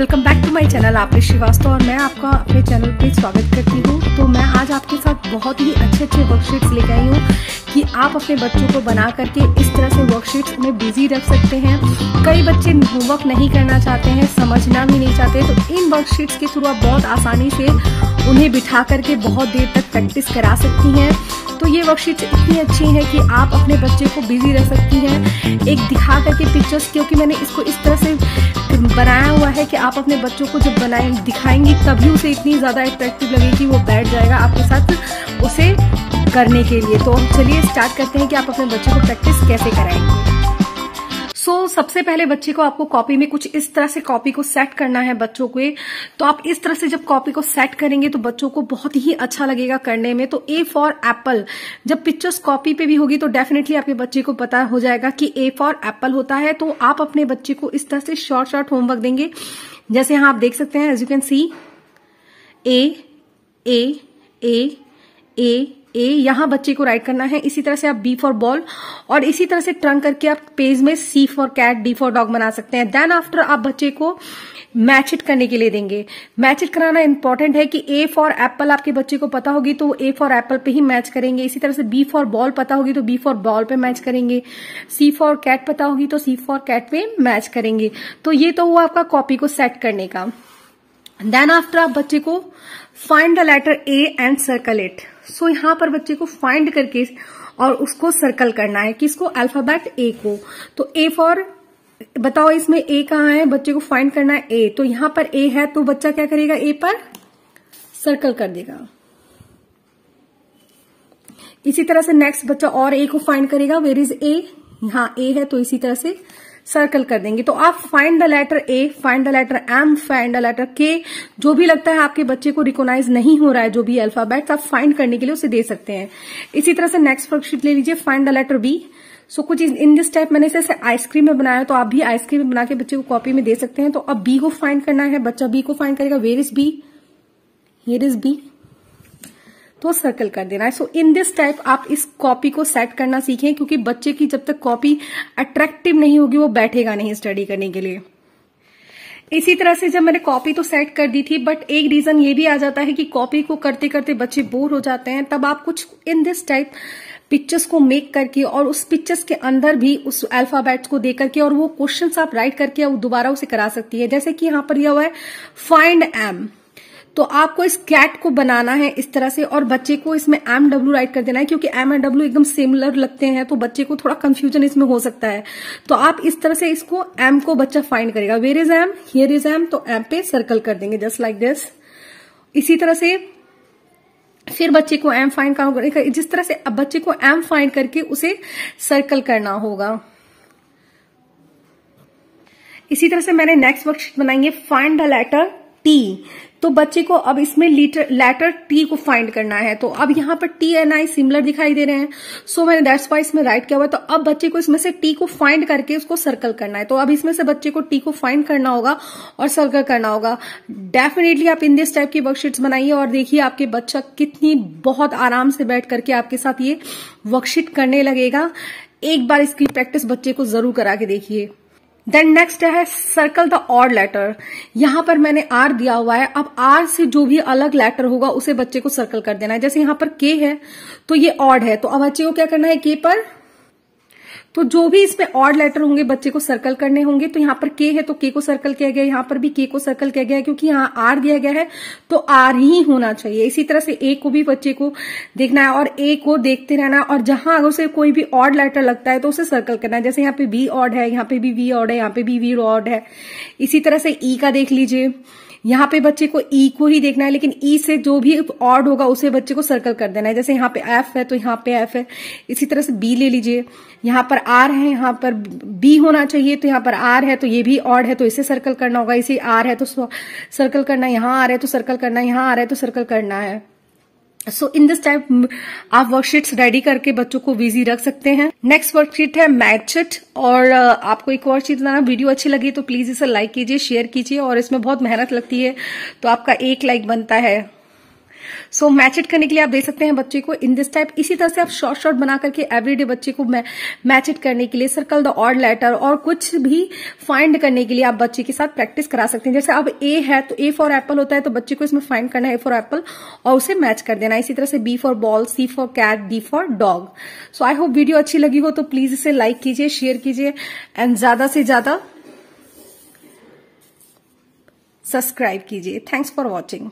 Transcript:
Welcome back to my channel आप श्रीवास्तव और मैं आपका अपने चैनल पे स्वागत करती हूँ। तो मैं आज आपके साथ बहुत ही अच्छे वर्कशीट्स लेके आई हूँ कि आप अपने बच्चों को बना करके इस तरह से वर्कशीट्स में बिजी रख सकते हैं। कई बच्चे होमवर्क नहीं करना चाहते हैं, समझना भी नहीं चाहते, तो इन वर्कशीट्स के थ्रू आप बहुत आसानी से उन्हें बिठा करके बहुत देर तक प्रैक्टिस करा सकती हैं। तो ये वर्कशीट्स इतनी अच्छी हैं कि आप अपने बच्चे को बिजी रख सकती हैं एक दिखा करके पिक्चर्स, क्योंकि मैंने इसको इस तरह से बनाया हुआ है कि आप अपने बच्चों को जब दिखाएंगी तभी उसे इतनी ज़्यादा अट्रैक्टिव लगेगी कि वो बैठ जाएगा आपके साथ उसे करने के लिए। तो चलिए स्टार्ट करते हैं कि आप अपने बच्चे को प्रैक्टिस कैसे कराएंगे। सबसे पहले बच्चे को आपको कॉपी में कुछ इस तरह से कॉपी को सेट करना है बच्चों को। तो आप इस तरह से जब कॉपी को सेट करेंगे तो बच्चों को बहुत ही अच्छा लगेगा करने में। तो ए फॉर एप्पल जब पिक्चर्स कॉपी पे भी होगी तो डेफिनेटली आपके बच्चे को पता हो जाएगा कि ए फॉर एप्पल होता है। तो आप अपने बच्चे को इस तरह से शॉर्ट होमवर्क देंगे, जैसे यहाँ आप देख सकते हैं, एज यू कैन सी ए ए ए ए ए, यहाँ बच्चे को राइट करना है। इसी तरह से आप बी फॉर बॉल और इसी तरह से टर्न करके आप पेज में C for cat, D for dog बना सकते हैं। देन आफ्टर आप बच्चे को मैच इट करने के लिए देंगे। मैच इट कराना इंपॉर्टेंट है कि ए फॉर एप्पल आपके बच्चे को पता होगी तो ए फॉर एप्पल पे ही मैच करेंगे। इसी तरह से बी फॉर बॉल पता होगी तो बी फॉर बॉल पे मैच करेंगे। सी फॉर कैट पता होगी तो सी फॉर कैट पे मैच करेंगे। तो ये तो हुआ आपका कॉपी को सेट करने का। देन आफ्टर आप बच्चे को find the letter A and circle it. So यहाँ पर बच्चे को फाइंड करके और उसको सर्कल करना है, किसको, अल्फाबेट ए को। तो ए फॉर, बताओ इसमें ए कहाँ है, बच्चे को फाइंड करना है ए। तो यहाँ पर ए है तो बच्चा क्या करेगा, ए पर सर्कल कर देगा। इसी तरह से नेक्स्ट बच्चा और ए को फाइंड करेगा, वेयर इज ए, यहाँ ए है तो इसी तरह से सर्कल कर देंगे। तो आप find the letter A, find the letter M, find the letter K, जो भी लगता है आपके बच्चे को रिकॉग्नाइज नहीं हो रहा है जो भी अल्फाबेट्स, आप फाइंड करने के लिए उसे दे सकते हैं। इसी तरह से नेक्स्ट वर्कशीट ले लीजिए, फाइंड द लेटर बी। सो कुछ इन दिस टाइप मैंने इसे आइसक्रीम में बनाया, तो आप भी आइसक्रीम में बना के बच्चे को कॉपी में दे सकते हैं। तो अब बी को फाइंड करना है, बच्चा बी को फाइंड करेगा, where is B, here is B, तो सर्कल कर देना है। सो इन दिस टाइप आप इस कॉपी को सेट करना सीखें, क्योंकि बच्चे की जब तक कॉपी अट्रैक्टिव नहीं होगी वो बैठेगा नहीं स्टडी करने के लिए। इसी तरह से जब मैंने कॉपी तो सेट कर दी थी, बट एक रीजन ये भी आ जाता है कि कॉपी को करते करते बच्चे बोर हो जाते हैं, तब आप कुछ इन दिस टाइप पिक्चर्स को मेक करके और उस पिक्चर्स के अंदर भी उस अल्फाबेट्स को दे करके और वो क्वेश्चंस आप राइट करके दोबारा उसे करा सकती है। जैसे कि यहाँ पर यह हुआ है फाइंड एम, तो आपको इस कैट को बनाना है इस तरह से और बच्चे को इसमें एम डब्ल्यू राइट कर देना है, क्योंकि एम एंड डब्ल्यू एकदम सिमिलर लगते हैं तो बच्चे को थोड़ा कंफ्यूजन इसमें हो सकता है। तो आप इस तरह से इसको एम को बच्चा फाइंड करेगा, where is M, here is M, तो एम पे सर्कल कर देंगे जस्ट लाइक दिस। इसी तरह से फिर बच्चे को एम फाइंड करना, जिस तरह से अब बच्चे को एम फाइंड करके उसे सर्कल करना होगा। इसी तरह से मैंने नेक्स्ट वर्कशीट बनाएंगे, फाइंड द लेटर टी। तो बच्चे को अब इसमें लेटर टी को फाइंड करना है। तो अब यहाँ पर टी एंड आई सिमिलर दिखाई दे रहे हैं, सो मैंने दैट्स वाई इसमें राइट किया हुआ है। तो अब बच्चे को इसमें से टी को फाइंड करके उसको सर्कल करना है। तो अब इसमें से बच्चे को टी को फाइंड करना होगा और सर्कल करना होगा। डेफिनेटली आप इन दिस टाइप की वर्कशीट्स बनाइए और देखिए आपके बच्चा कितनी बहुत आराम से बैठ करके आपके साथ ये वर्कशीट करने लगेगा। एक बार इसकी प्रैक्टिस बच्चे को जरूर करा के देखिए। देन नेक्स्ट है सर्कल द ऑड लेटर। यहां पर मैंने आर दिया हुआ है, अब आर से जो भी अलग लेटर होगा उसे बच्चे को सर्कल कर देना है। जैसे यहां पर के है तो ये ऑड है, तो अब बच्चे को क्या करना है, के पर, तो जो भी इसमें ऑड लेटर होंगे बच्चे को सर्कल करने होंगे। तो यहाँ पर के है तो के को सर्कल किया गया, यहाँ पर भी के को सर्कल किया गया है, क्योंकि यहाँ आर दिया गया है तो आर ही होना चाहिए। इसी तरह से ए को भी बच्चे को देखना है और ए को देखते रहना है, और जहां अगर उसे कोई भी ऑड लेटर लगता है तो उसे सर्कल करना है। जैसे यहाँ पे बी ऑड है, यहाँ पे भी वी ऑड है, यहाँ पे भी वी ऑड है। इसी तरह से ई का देख लीजिए, यहाँ पे बच्चे को ई को ही देखना है, लेकिन ई से जो भी ऑड होगा उसे बच्चे को सर्कल कर देना है। जैसे यहाँ पे एफ है तो यहाँ पे एफ है। इसी तरह से बी ले लीजिए, यहाँ पर आर है, यहाँ पर बी होना चाहिए, तो यहाँ पर आर है तो ये भी ऑड है तो इसे सर्कल करना होगा। इसे आर है तो सर्कल करना है, यहाँ आर है तो सर्कल करना है, यहाँ आर है तो सर्कल करना है। सो इन दिस टाइप आप वर्कशीट्स रेडी करके बच्चों को बिजी रख सकते हैं। नेक्स्ट वर्कशीट है मैच इट, और आपको एक और चीज बताना, वीडियो अच्छी लगी तो प्लीज इसे लाइक कीजिए, शेयर कीजिए, और इसमें बहुत मेहनत लगती है तो आपका एक लाइक बनता है। सो मैच इट करने के लिए आप दे सकते हैं बच्चे को इन दिस टाइप। इसी तरह से आप शॉर्ट शॉर्ट बना करके एवरीडे बच्चे को मैच इट करने के लिए सर्कल द ऑड लेटर और कुछ भी फाइंड करने के लिए आप बच्चे के साथ प्रैक्टिस करा सकते हैं। जैसे अब ए है तो ए फॉर एप्पल होता है, तो बच्चे को इसमें फाइंड करना है ए फॉर एप्पल और उसे मैच कर देना। इसी तरह से B for ball, C for cat, D for dog. So I hope video अच्छी लगी हो तो प्लीज इसे लाइक कीजिए, शेयर कीजिए एंड ज्यादा से ज्यादा सब्सक्राइब कीजिए। Thanks for watching.